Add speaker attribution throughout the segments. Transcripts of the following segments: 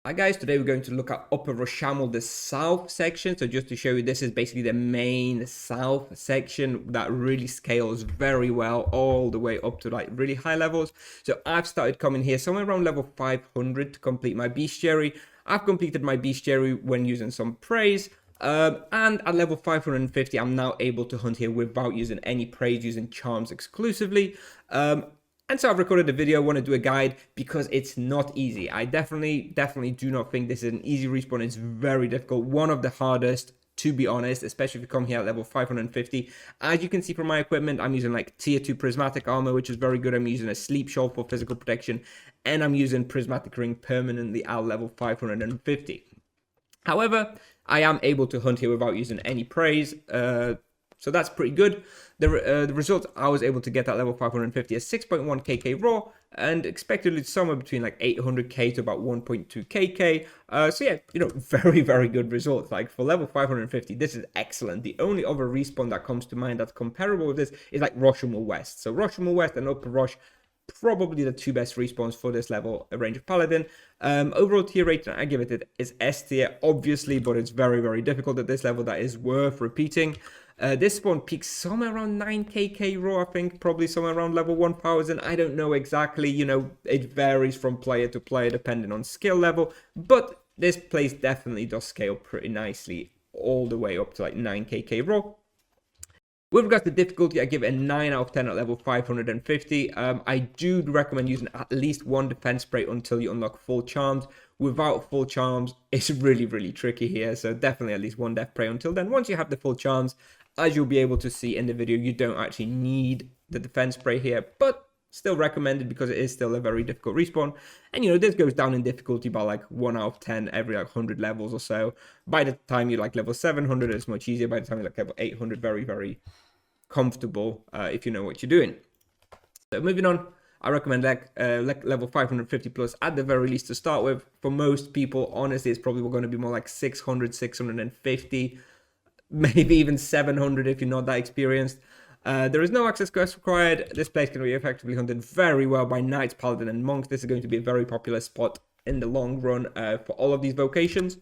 Speaker 1: Hi guys, today we're going to look at Upper Roshamuul, the south section. So just to show you, this is basically the main south section that really scales very well all the way up to like really high levels. So I've started coming here somewhere around level 500 to complete my bestiary. I've completed my bestiary when using some praise. And at level 550, I'm now able to hunt here without using any praise, using charms exclusively. And so I've recorded a video, I want to do a guide because it's not easy. I definitely do not think this is an easy respawn. It's very difficult. One of the hardest, to be honest, especially if you come here at level 550. As you can see from my equipment, I'm using like tier 2 prismatic armor, which is very good. I'm using a sleep shawl for physical protection, and I'm using prismatic ring permanently at level 550. However, I am able to hunt here without using any praise. So that's pretty good. The result I was able to get at level 550 is 6.1 kk raw and expectedly somewhere between like 800k to about 1.2 kk. So yeah, very good results. Like for level 550, this is excellent. The only other respawn that comes to mind that's comparable with this is like Roshamuul West. So Roshamuul West and Upper Rosh, probably the two best respawns for this level range of Paladin. Overall tier rating, I give it is S tier, obviously, but it's very difficult at this level. That is worth repeating. This spawn peaks somewhere around 9kk raw, I think, probably somewhere around level 1000. I don't know exactly, it varies from player to player depending on skill level, but this place definitely does scale pretty nicely all the way up to like 9kk raw. With regards to difficulty, I give it a 9 out of 10 at level 550. I do recommend using at least one defense spray until you unlock full charms. Without full charms, it's really tricky here. So definitely at least one death spray until then. Once you have the full charms, as you'll be able to see in the video, you don't actually need the defense spray here, but still recommended because it is still a very difficult respawn. And this goes down in difficulty by like 1 out of 10 every like 100 levels or so. By the time you're like level 700, it's much easier. By the time you're like level 800, very comfortable if you know what you're doing. So moving on, I recommend level 550 plus at the very least to start with. For most people, honestly, it's probably going to be more like 600, 650, maybe even 700 if you're not that experienced. There is no access quest required. This place can be effectively hunted very well by knights, paladin, and monks. This is going to be a very popular spot in the long run for all of these vocations.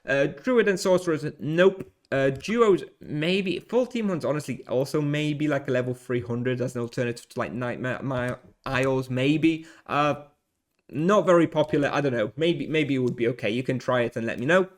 Speaker 1: Druid and sorcerers, nope. Duos, maybe. Full team hunts, honestly, also maybe like a level 300 as an alternative to like Nightmare Isles, maybe. Not very popular, I don't know. Maybe it would be okay. You can try it and let me know.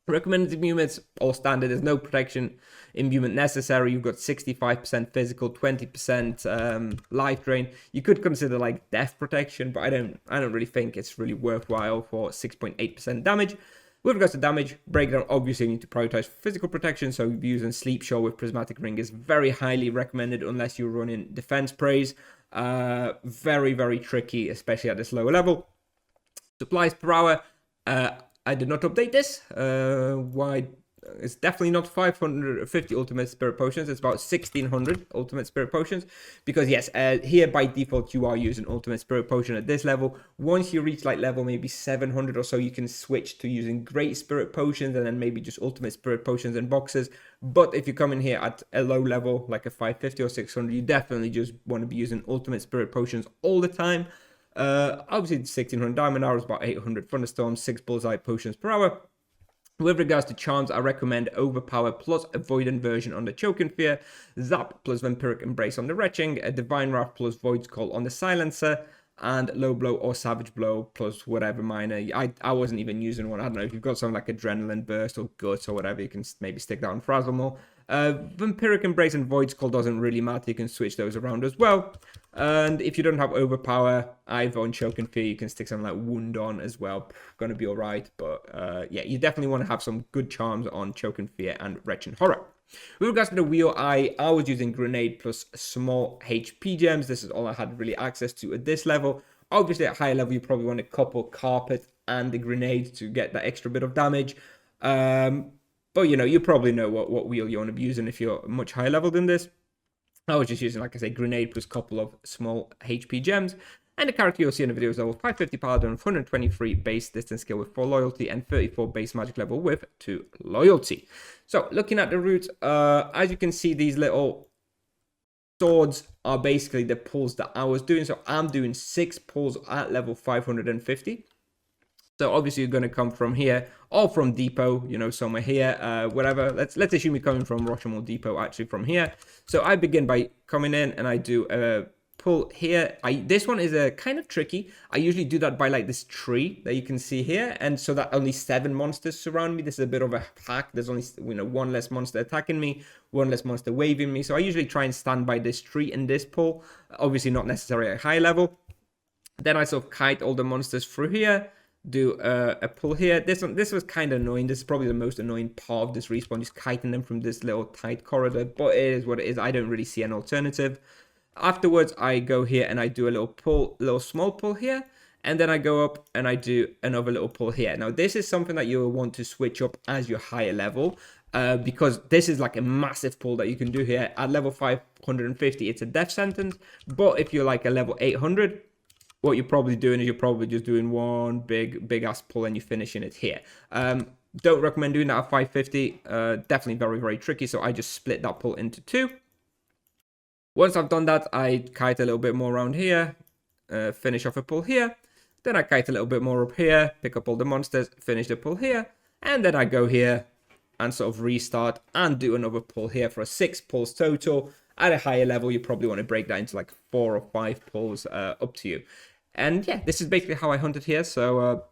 Speaker 1: Recommended imbuements, all standard. There's no protection imbuement necessary. You've got 65% physical, 20% life drain. You could consider like death protection, but I don't really think it's really worthwhile for 6.8% damage. With regards to damage breakdown, obviously you need to prioritize physical protection, so using Sleep Shawl with Prismatic Ring is very highly recommended unless you're running defense praise. Very tricky, especially at this lower level. Supplies per hour, I did not update this. Why? It's definitely not 550 ultimate spirit potions. It's about 1600 ultimate spirit potions. Because yes, here by default you are using ultimate spirit potion at this level. Once you reach like level maybe 700 or so, you can switch to using great spirit potions and then maybe just ultimate spirit potions and boxes. But if you come in here at a low level like a 550 or 600, you definitely just want to be using ultimate spirit potions all the time. Obviously 1600 diamond hours, about 800 thunderstorms, 6 bullseye potions per hour. With regards to charms, I recommend Overpower plus Avoidant Version on the Choking Fear, Zap plus Vampiric Embrace on the Retching, a Divine Wrath plus Void's Call on the Silencer, and Low Blow or Savage Blow plus whatever minor. I wasn't even using one. I don't know if you've got something like Adrenaline Burst or Guts or whatever, you can maybe stick that on Frazzle more. Vampiric Embrace and Void's Call doesn't really matter. You can switch those around as well. And if you don't have Overpower, either on Choke and Fear, you can stick something like Wound on as well. Gonna be alright. But yeah, you definitely want to have some good charms on Choke and Fear and Wretch and Horror. With regards to the wheel, I was using Grenade plus small HP gems. This is all I had really access to at this level. Obviously, at higher level, you probably want to couple Carpet and the Grenade to get that extra bit of damage. But you probably know what wheel you want to be using if you're much higher level than this. I was just using, like I say, Grenade plus a couple of small HP gems. And the character you'll see in the video is level 550 Paladin, 123 base distance skill with 4 loyalty, and 34 base magic level with 2 loyalty. So, looking at the route, as you can see, these little swords are basically the pulls that I was doing. So, I'm doing 6 pulls at level 550. So obviously you're going to come from here or from depot, you know, somewhere here, whatever. Let's assume you're coming from Roshamuul depot, actually from here. So I begin by coming in and I do a pull here. This one is a kind of tricky. I usually do that by like this tree that you can see here, and so that only 7 monsters surround me. This is a bit of a hack. There's only, you know, 1 less monster attacking me, 1 less monster waving me. So I usually try and stand by this tree in this pull. Obviously not necessarily at high level. Then I sort of kite all the monsters through here, do a pull here. This was kind of annoying. This is probably the most annoying part of this respawn, just kiting them from this little tight corridor, but it is what it is. I don't really see an alternative. Afterwards, I go here and I do a little pull, little small pull here, and then I go up and I do another little pull here. Now, this is something that you will want to switch up as you're higher level, because this is like a massive pull that you can do here. At level 550, it's a death sentence, but if you're like a level 800, what you're probably doing is you're probably just doing one big ass pull and you're finishing it here. Don't recommend doing that at 550. Definitely very tricky. So I just split that pull into 2. Once I've done that, I kite a little bit more around here, finish off a pull here. Then I kite a little bit more up here, pick up all the monsters, finish the pull here, and then I go here and sort of restart and do another pull here for a 6 pulls total. At a higher level, you probably want to break that into like 4 or 5 pulls, up to you. And yeah, this is basically how I hunted here. So,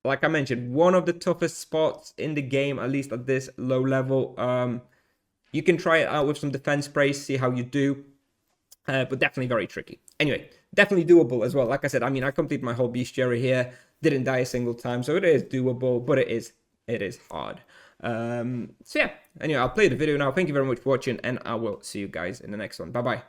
Speaker 1: like I mentioned, one of the toughest spots in the game, at least at this low level. You can try it out with some defense sprays, see how you do. But definitely very tricky. Anyway, definitely doable as well. Like I said, I mean, I completed my whole bestiary here. Didn't die a single time. So it is doable, but it is hard. So yeah, anyway, I'll play the video now. Thank you very much for watching, and I will see you guys in the next one. Bye-bye.